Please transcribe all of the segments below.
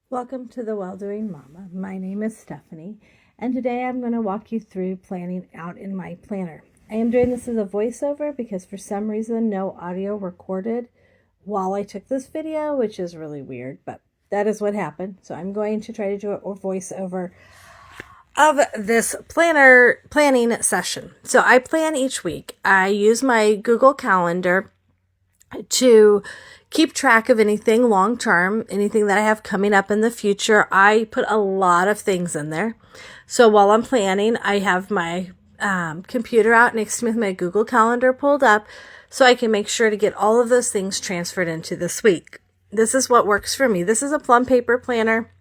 Welcome to the Well-Doing Mama. My name is Stephanie, and today I'm going to walk you through planning out in my planner. I am doing this as a voiceover because for some reason no audio recorded while I took this video, which is really weird, but that is what happened. So I'm going to try to do a voiceover of this planning session. So I plan each week. I use my Google Calendar to keep track of anything long term, anything that I have coming up in the future. I put a lot of things in there. So while I'm planning, I have my computer out next to me with my Google Calendar pulled up so I can make sure to get all of those things transferred into this week. This is what works for me. This is a plum paper planner,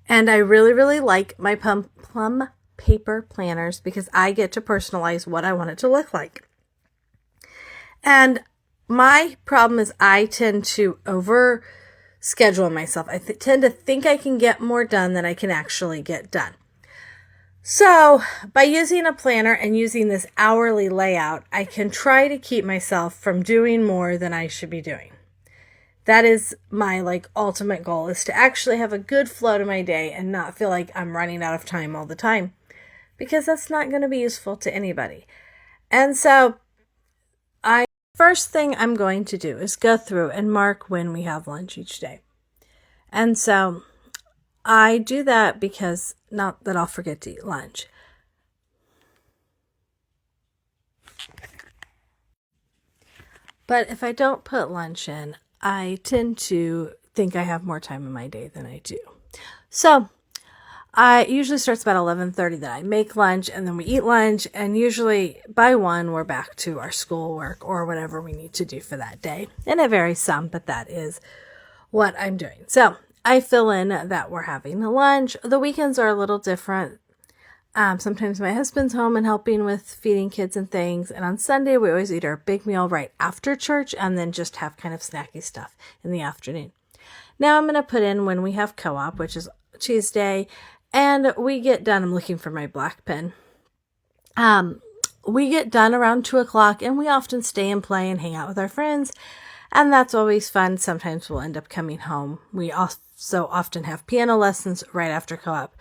and I really like my plum paper planners because I get to personalize what I want it to look like. And my problem is I tend to over schedule myself. I tend to think I can get more done than I can actually get done. So by using a planner and using this hourly layout, I can try to keep myself from doing more than I should be doing. That is my ultimate goal, is to actually have a good flow to my day and not feel like I'm running out of time all the time, because that's not going to be useful to anybody. And so first thing I'm going to do is go through and mark when we have lunch each day. And so I do that because not that I'll forget to eat lunch. But if I don't put lunch in, I tend to think I have more time in my day than I do. So it usually starts about 11:30 that I make lunch, and then we eat lunch, and usually by 1 we're back to our schoolwork or whatever we need to do for that day. And it varies some, but that is what I'm doing. So I fill in that we're having a lunch. The weekends are a little different. Sometimes my husband's home and helping with feeding kids and things. And on Sunday, we always eat our big meal right after church and then just have kind of snacky stuff in the afternoon. Now I'm going to put in when we have co-op, which is Tuesday. And we get done. I'm looking for my black pen. We get done around 2:00, and we often stay and play and hang out with our friends. And that's always fun. Sometimes we'll end up coming home. We also often have piano lessons right after co-op.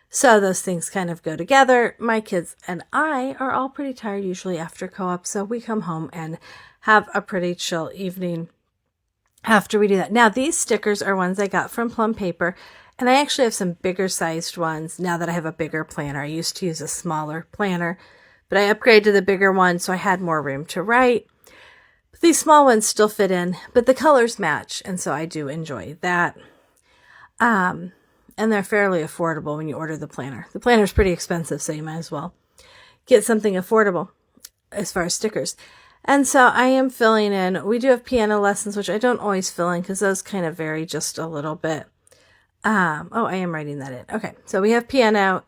So those things kind of go together. My kids and I are all pretty tired usually after co-op. So we come home and have a pretty chill evening after we do that. Now, these stickers are ones I got from Plum Paper. And I actually have some bigger sized ones now that I have a bigger planner. I used to use a smaller planner, but I upgraded to the bigger one so I had more room to write. But these small ones still fit in, but the colors match, and so I do enjoy that. And they're fairly affordable when you order the planner. The planner is pretty expensive, so you might as well get something affordable as far as stickers. And so I am filling in. We do have piano lessons, which I don't always fill in because those kind of vary just a little bit. I am writing that in. Okay, so we have piano,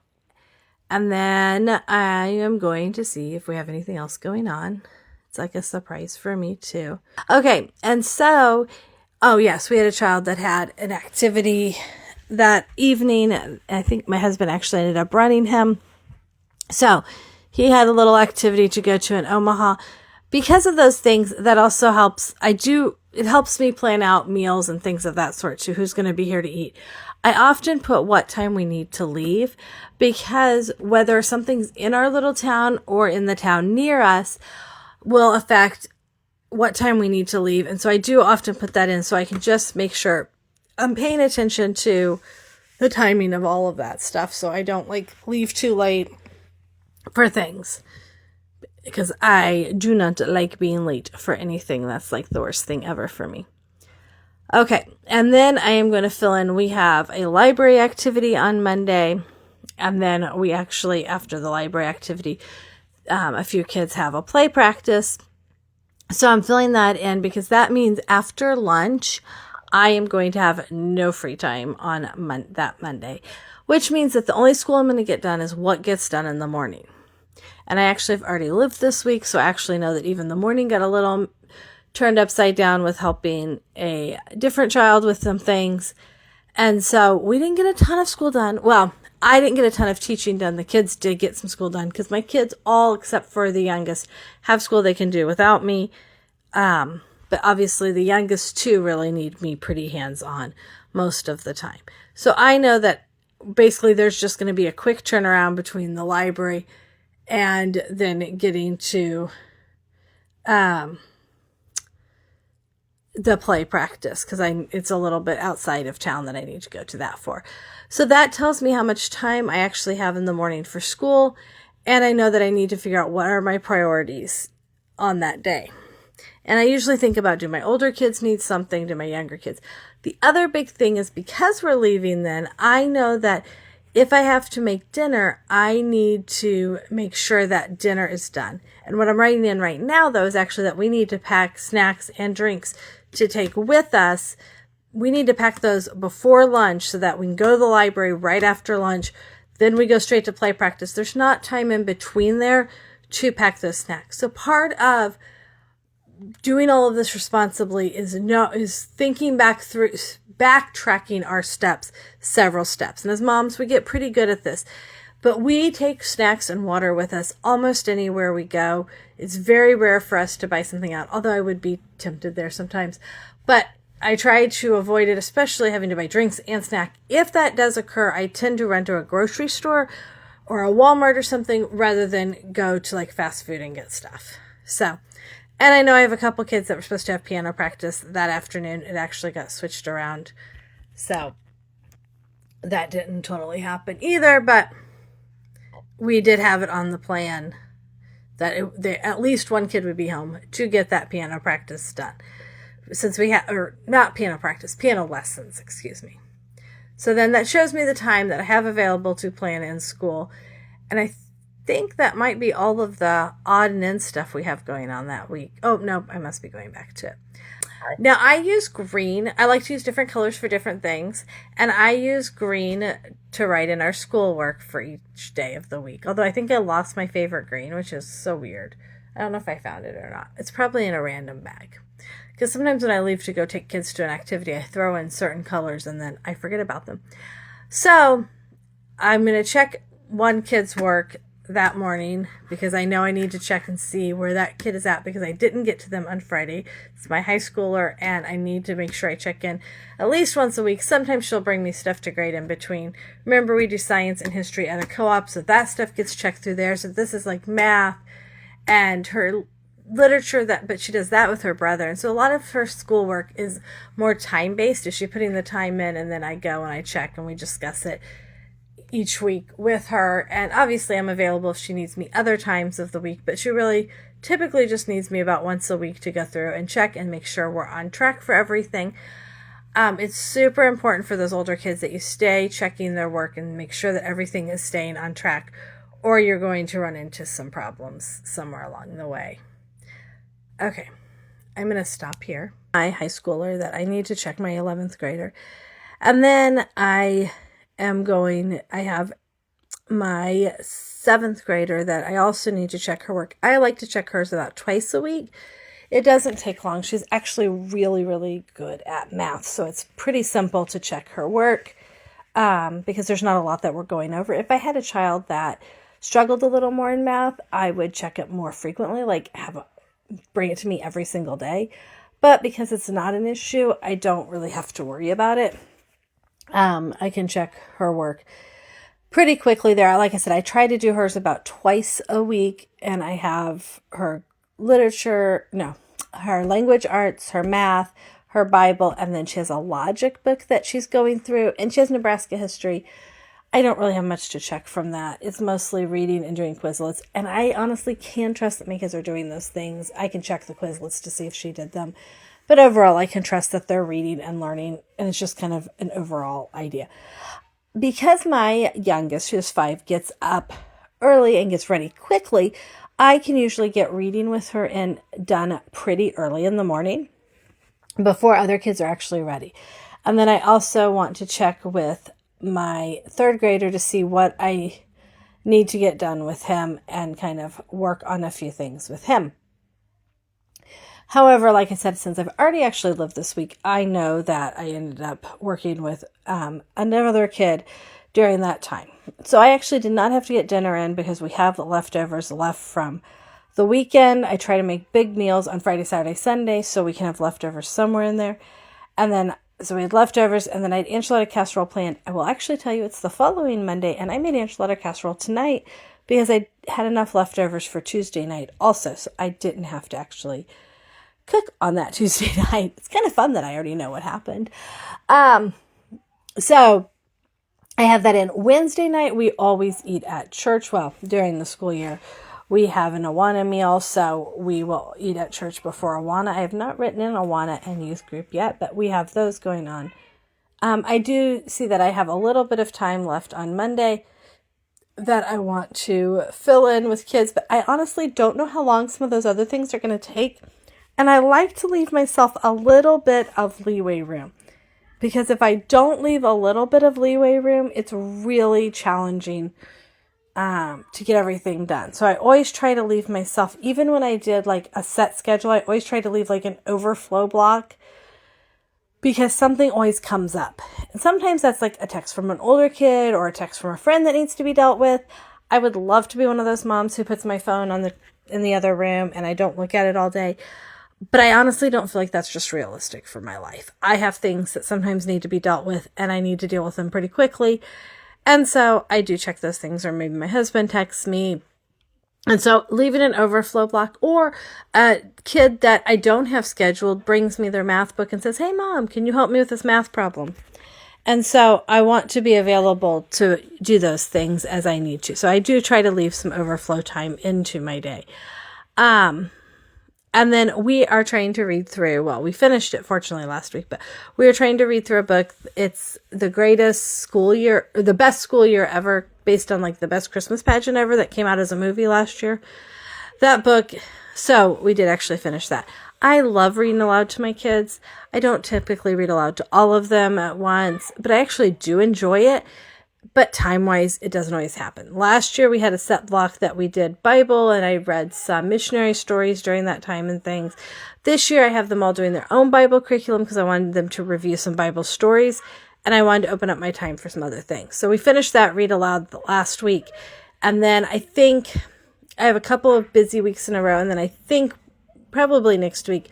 and then I am going to see if we have anything else going on. It's like a surprise for me too. Okay, and so, yes, we had a child that had an activity that evening. I think my husband actually ended up running him. So he had a little activity to go to in Omaha. Because of those things, that also helps. It helps me plan out meals and things of that sort too. Who's going to be here to eat? I often put what time we need to leave, because whether something's in our little town or in the town near us will affect what time we need to leave. And so I do often put that in so I can just make sure I'm paying attention to the timing of all of that stuff. So I don't leave too late for things, because I do not like being late for anything. That's the worst thing ever for me. Okay, and then I am going to fill in, we have a library activity on Monday, and then we actually, after the library activity, a few kids have a play practice. So I'm filling that in because that means after lunch, I am going to have no free time on that Monday, which means that the only school I'm going to get done is what gets done in the morning. And I actually have already lived this week, so I actually know that even the morning got a little turned upside down with helping a different child with some things. And so we didn't get a ton of school done. Well, I didn't get a ton of teaching done. The kids did get some school done because my kids, all except for the youngest, have school they can do without me. But obviously the youngest two really need me pretty hands-on. most of the time. So I know that basically there's just going to be a quick turnaround between the library and then getting to the play practice, because it's a little bit outside of town that I need to go to that for. So that tells me how much time I actually have in the morning for school, and I know that I need to figure out what are my priorities on that day. And I usually think about, do my older kids need something? Do my younger kids? The other big thing is, because we're leaving then, I know that if I have to make dinner, I need to make sure that dinner is done. And what I'm writing in right now, though, is actually that we need to pack snacks and drinks to take with us. We need to pack those before lunch so that we can go to the library right after lunch. Then we go straight to play practice. There's not time in between there to pack those snacks. So part of doing all of this responsibly is thinking back through, backtracking our steps, several steps. And as moms, we get pretty good at this. But we take snacks and water with us almost anywhere we go. It's very rare for us to buy something out, although I would be tempted there sometimes. But I try to avoid it, especially having to buy drinks and snack. If that does occur, I tend to run to a grocery store or a Walmart or something rather than go to like fast food and get stuff. So, and I know I have a couple kids that were supposed to have piano practice that afternoon. It actually got switched around. So that didn't totally happen either, but we did have it on the plan that at least one kid would be home to get that piano practice done. Since we had, or not piano practice, piano lessons, excuse me. So then that shows me the time that I have available to plan in school. And I think that might be all of the odd and end stuff we have going on that week. Oh, no, I must be going back to it. Now, I use green. I like to use different colors for different things. And I use green to write in our schoolwork for each day of the week. Although I think I lost my favorite green, which is so weird. I don't know if I found it or not. It's probably in a random bag. Because sometimes when I leave to go take kids to an activity, I throw in certain colors and then I forget about them. So I'm going to check one kid's work that morning because I know I need to check and see where that kid is at because I didn't get to them on Friday. It's my high schooler and I need to make sure I check in at least once a week. Sometimes she'll bring me stuff to grade in between. Remember, we do science and history at a co-op, so that stuff gets checked through there. So this is like math and her literature, but she does that with her brother. And so a lot of her schoolwork is more time-based. Is she putting the time in, and then I go and I check and we discuss it each week with her. And obviously I'm available if she needs me other times of the week, but she really typically just needs me about once a week to go through and check and make sure we're on track for everything. It's super important for those older kids that you stay checking their work and make sure that everything is staying on track, or you're going to run into some problems somewhere along the way. Okay, I'm going to stop here. My high schooler that I need to check my 11th grader. And then I have my 7th grader that I also need to check her work. I like to check hers about twice a week. It doesn't take long. She's actually really, really good at math. So it's pretty simple to check her work because there's not a lot that we're going over. If I had a child that struggled a little more in math, I would check it more frequently, like bring it to me every single day. But because it's not an issue, I don't really have to worry about it. I can check her work pretty quickly there. Like I said, I try to do hers about twice a week, and I have her her language arts, her math, her Bible, and then she has a logic book that she's going through, and she has Nebraska history. I don't really have much to check from that. It's mostly reading and doing Quizlets, and I honestly can trust that my kids are doing those things. I can check the Quizlets to see if she did them. But overall, I can trust that they're reading and learning, and it's just kind of an overall idea. Because my youngest, who's 5, gets up early and gets ready quickly, I can usually get reading with her and done pretty early in the morning before other kids are actually ready. And then I also want to check with my 3rd grader to see what I need to get done with him and kind of work on a few things with him. However, like I said, since I've already actually lived this week, I know that I ended up working with another kid during that time. So I actually did not have to get dinner in because we have leftovers left from the weekend. I try to make big meals on Friday, Saturday, Sunday so we can have leftovers somewhere in there. And then So we had leftovers, and then I had enchilada casserole planned. I will actually tell you it's the following Monday, and I made enchilada casserole tonight because I had enough leftovers for Tuesday night also, so I didn't have to actually cook on that Tuesday night. It's kind of fun that I already know what happened. So I have that in. Wednesday night, we always eat at church. Well, during the school year, we have an Awana meal, so we will eat at church before Awana. I have not written in Awana and youth group yet, but we have those going on. I do see that I have a little bit of time left on Monday that I want to fill in with kids, but I honestly don't know how long some of those other things are going to take. And I like to leave myself a little bit of leeway room, because if I don't leave a little bit of leeway room, it's really challenging to get everything done. So I always try to leave myself, even when I did like a set schedule, I always try to leave like an overflow block, because something always comes up. And sometimes that's like a text from an older kid or a text from a friend that needs to be dealt with. I would love to be one of those moms who puts my phone in the other room and I don't look at it all day. But I honestly don't feel like that's just realistic for my life. I have things that sometimes need to be dealt with, and I need to deal with them pretty quickly. And so I do check those things, or maybe my husband texts me. And so leaving an overflow block, or a kid that I don't have scheduled brings me their math book and says, "Hey mom, can you help me with this math problem?" And so I want to be available to do those things as I need to. So I do try to leave some overflow time into my day. And then we are trying to read through, well, we finished it fortunately last week, but we are trying to read through a book. It's the greatest school year, or the best school year ever, based on like the best Christmas pageant ever that came out as a movie last year. That book, so we did actually finish that. I love reading aloud to my kids. I don't typically read aloud to all of them at once, but I actually do enjoy it. But time-wise, it doesn't always happen. Last year, we had a set block that we did Bible, and I read some missionary stories during that time and things. This year, I have them all doing their own Bible curriculum because I wanted them to review some Bible stories, and I wanted to open up my time for some other things. So we finished that read aloud last week, and then I think I have a couple of busy weeks in a row, and then I think probably next week,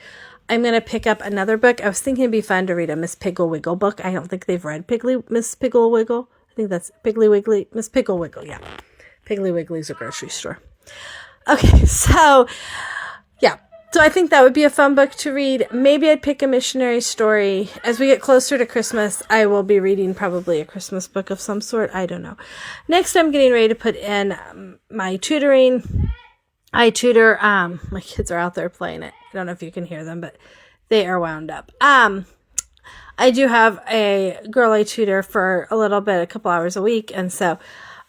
I'm going to pick up another book. I was thinking it'd be fun to read a Miss Piggle Wiggle book. I don't think they've read Miss Piggle Wiggle. I think that's Piggly Wiggly, Miss Pickle Wiggle, yeah. Piggly Wiggly's a grocery store. Okay, so, yeah. So I think that would be a fun book to read. Maybe I'd pick a missionary story. As we get closer to Christmas, I will be reading probably a Christmas book of some sort. I don't know. Next, I'm getting ready to put in my tutoring. I tutor, my kids are out there playing it. I don't know if you can hear them, but they are wound up. I do have a girl I tutor for a little bit, a couple hours a week. And so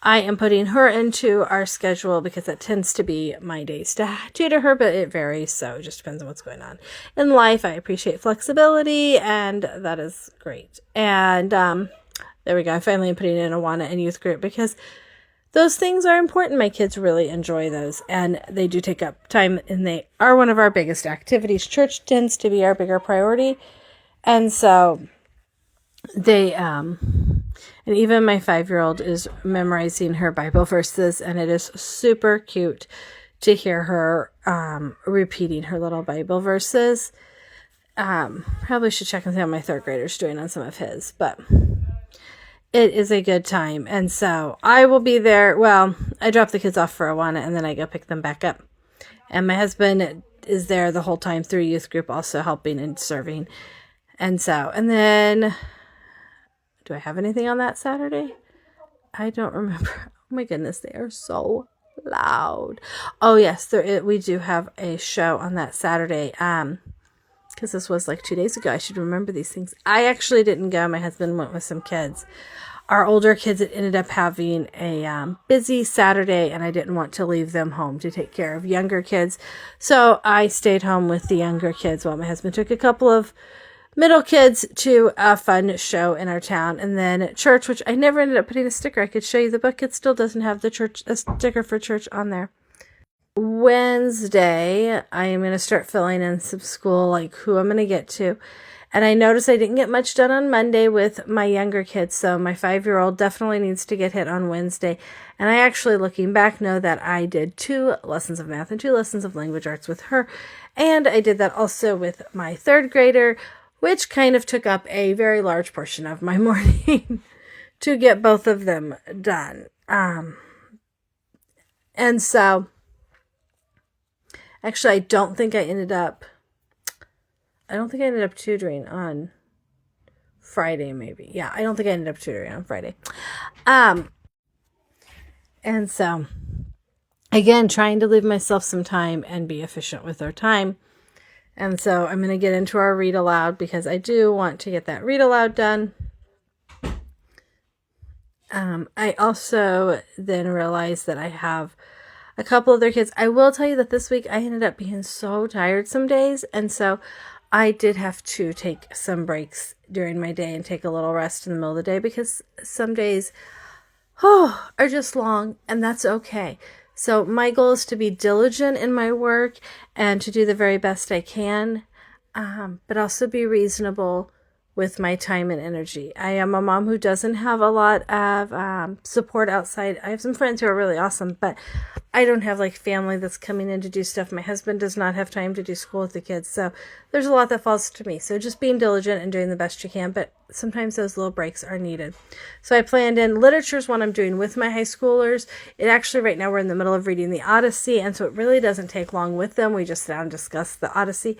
I am putting her into our schedule because it tends to be my days to tutor her, but it varies. So it just depends on what's going on in life. I appreciate flexibility, and that is great. And there we go. I finally am putting in Awana and youth group because those things are important. My kids really enjoy those, and they do take up time, and they are one of our biggest activities. Church tends to be our bigger priority. And so they, and even my 5-year-old is memorizing her Bible verses, and it is super cute to hear her, repeating her little Bible verses. Probably should check and see how my 3rd grader's doing on some of his, but it is a good time. And so I will be there. Well, I drop the kids off for Awana, and then I go pick them back up. And my husband is there the whole time through youth group, also helping and serving. And so, and then, do I have anything on that Saturday? I don't remember. Oh my goodness, they are so loud. Oh yes, we do have a show on that Saturday. Because this was like 2 days ago. I should remember these things. I actually didn't go. My husband went with some kids. Our older kids had ended up having a busy Saturday, and I didn't want to leave them home to take care of younger kids. So I stayed home with the younger kids while my husband took a couple of middle kids to a fun show in our town. And then church, which I never ended up putting a sticker. I could show you the book. It still doesn't have a sticker for church on there. Wednesday, I am going to start filling in some school, like who I'm going to get to. And I noticed I didn't get much done on Monday with my younger kids. So my 5-year-old definitely needs to get hit on Wednesday. And I actually, looking back, know that I did 2 lessons of math and 2 lessons of language arts with her. And I did that also with my 3rd grader. which kind of took up a very large portion of my morning to get both of them done. And so, actually, I don't think I ended up tutoring on Friday, maybe. Yeah, I don't think I ended up tutoring on Friday. And so, again, trying to leave myself some time and be efficient with our time. And so I'm going to get into our read aloud because I do want to get that read aloud done. I also then realized that I have a couple other kids. I will tell you that this week I ended up being so tired some days. And so I did have to take some breaks during my day and take a little rest in the middle of the day because some days are just long, and that's okay. So my goal is to be diligent in my work and to do the very best I can, but also be reasonable with my time and energy. I am a mom who doesn't have a lot of support outside. I have some friends who are really awesome, but I don't have like family that's coming in to do stuff. My husband does not have time to do school with the kids. So there's a lot that falls to me. So just being diligent and doing the best you can, but sometimes those little breaks are needed. So I planned in literature's one I'm doing with my high schoolers. It actually, right now we're in the middle of reading the Odyssey. And so it really doesn't take long with them. We just sit down and discuss the Odyssey.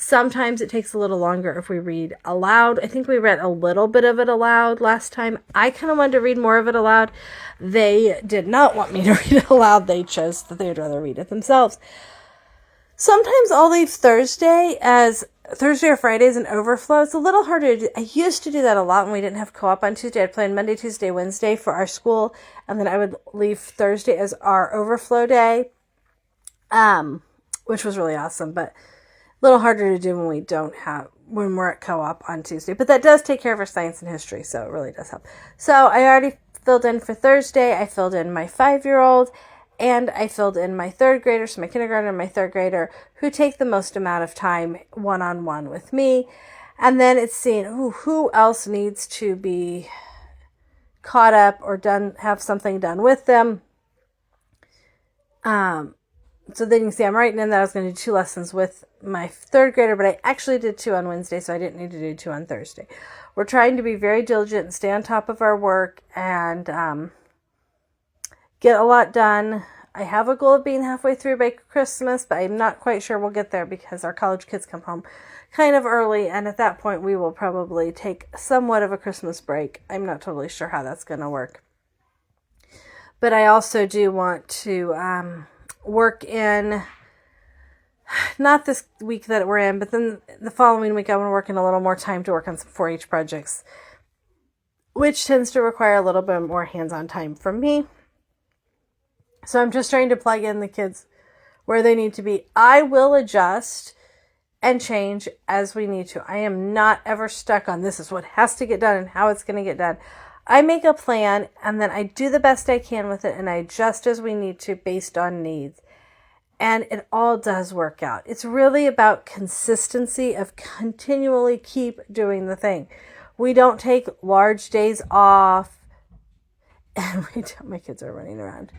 Sometimes it takes a little longer if we read aloud. I think we read a little bit of it aloud last time. I kind of wanted to read more of it aloud. They did not want me to read it aloud. They chose that they would rather read it themselves. Sometimes I'll leave Thursday or Friday as an overflow. It's a little harder to do. I used to do that a lot when we didn't have co-op on Tuesday. I'd plan Monday, Tuesday, Wednesday for our school, and then I would leave Thursday as our overflow day, which was really awesome, but little harder to do when we're at co-op on Tuesday. But that does take care of our science and history, so it really does help. So I already filled in for Thursday. I filled in my 5-year-old, and I filled in my 3rd grader, so my kindergartner and my 3rd grader, who take the most amount of time one-on-one with me. And then it's seeing who else needs to be caught up or have something done with them. So then you can see I'm writing in that I was going to do 2 lessons with my 3rd grader, but I actually did 2 on Wednesday, so I didn't need to do 2 on Thursday. We're trying to be very diligent and stay on top of our work and get a lot done. I have a goal of being halfway through by Christmas, but I'm not quite sure we'll get there because our college kids come home kind of early, and at that point we will probably take somewhat of a Christmas break. I'm not totally sure how that's going to work. But I also do want to work in, not this week that we're in, but then the following week I want to work in a little more time to work on some 4-H projects, which tends to require a little bit more hands-on time from me. So I'm just trying to plug in the kids where they need to be. I will adjust and change as we need to. I am not ever stuck on this is what has to get done and how it's going to get done. I make a plan and then I do the best I can with it and I adjust as we need to based on needs. And it all does work out. It's really about consistency of continually keep doing the thing. We don't take large days off. And my kids are running around.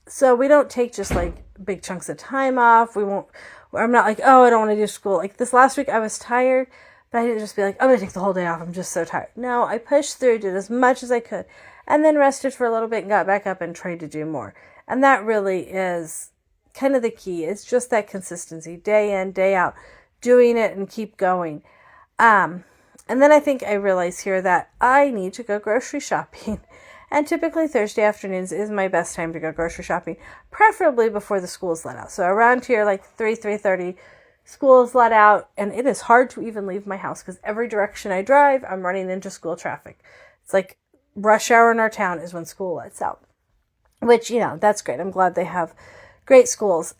So we don't take just like big chunks of time off. I'm not like, I don't want to do school. Like this last week I was tired, but I didn't just be like, I'm going to take the whole day off. I'm just so tired. No, I pushed through, did as much as I could, and then rested for a little bit and got back up and tried to do more. And that really is kind of the key. It's just that consistency, day in, day out, doing it and keep going. And then I think I realize here that I need to go grocery shopping. And typically Thursday afternoons is my best time to go grocery shopping, preferably before the school is let out. So around here, like 3:30, school is let out, and it is hard to even leave my house because every direction I drive, I'm running into school traffic. It's like rush hour in our town is when school lets out, which, that's great. I'm glad they have great schools.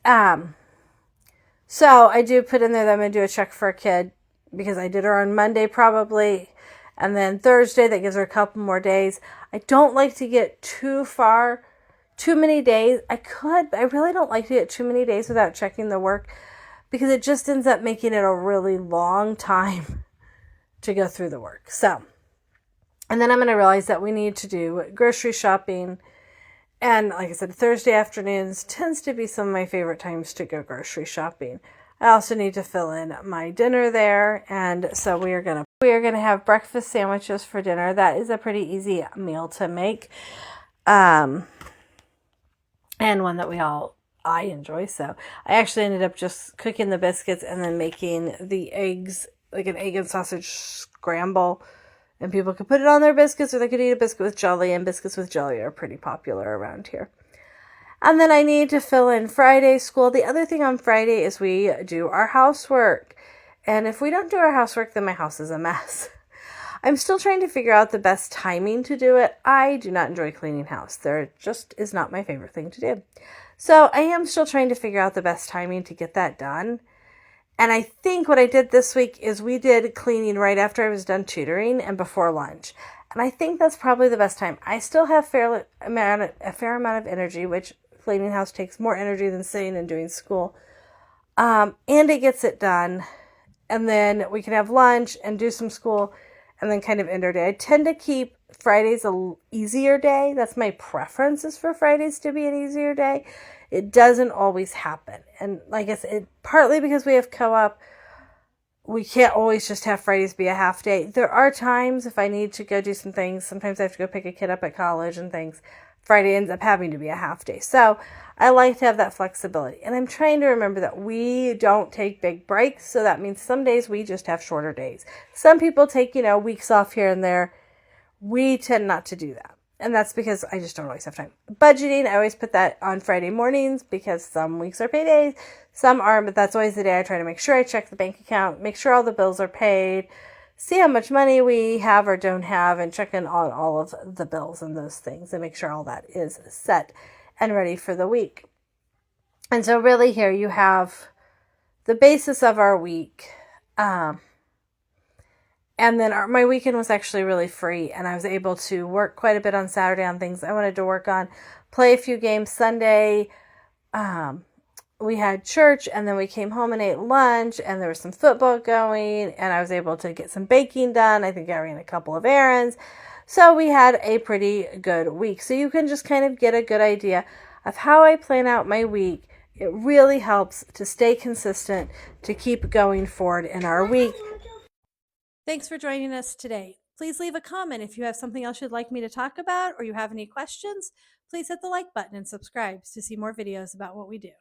So I do put in there that I'm going to do a check for a kid because I did her on Monday probably. And then Thursday, that gives her a couple more days. I don't like to get too many days. I could, but I really don't like to get too many days without checking the work because it just ends up making it a really long time to go through the work. So, and then I'm going to realize that we need to do grocery shopping. And like I said, Thursday afternoons tends to be some of my favorite times to go grocery shopping. I also need to fill in my dinner there, and so we are gonna have breakfast sandwiches for dinner. That is a pretty easy meal to make, and one that I enjoy. So I actually ended up just cooking the biscuits and then making the eggs, like an egg and sausage scramble. And people could put it on their biscuits, or they could eat a biscuit with jelly, and biscuits with jelly are pretty popular around here. And then I need to fill in Friday school. The other thing on Friday is we do our housework. And if we don't do our housework, then my house is a mess. I'm still trying to figure out the best timing to do it. I do not enjoy cleaning house. There just is not my favorite thing to do. So I am still trying to figure out the best timing to get that done. And I think what I did this week is we did cleaning right after I was done tutoring and before lunch. And I think that's probably the best time. I still have a fair amount of energy, which cleaning house takes more energy than sitting and doing school. And it gets it done. And then we can have lunch and do some school and then kind of end our day. I tend to keep Fridays an easier day. That's my preference, is for Fridays to be an easier day. It doesn't always happen. And like I said, partly because we have co-op, we can't always just have Fridays be a half day. There are times if I need to go do some things, sometimes I have to go pick a kid up at college and things, Friday ends up having to be a half day. So I like to have that flexibility. And I'm trying to remember that we don't take big breaks. So that means some days we just have shorter days. Some people take, weeks off here and there. We tend not to do that. And that's because I just don't always have time. Budgeting, I always put that on Friday mornings because some weeks are paydays, some aren't, but that's always the day I try to make sure I check the bank account, make sure all the bills are paid, see how much money we have or don't have, and check in on all of the bills and those things and make sure all that is set and ready for the week. And so really here you have the basis of our week. And then my weekend was actually really free, and I was able to work quite a bit on Saturday on things I wanted to work on, play a few games. Sunday, we had church, and then we came home and ate lunch, and there was some football going, and I was able to get some baking done. I think I ran a couple of errands. So we had a pretty good week. So you can just kind of get a good idea of how I plan out my week. It really helps to stay consistent, to keep going forward in our week. Thanks for joining us today. Please leave a comment if you have something else you'd like me to talk about or you have any questions. Please hit the like button and subscribe to see more videos about what we do.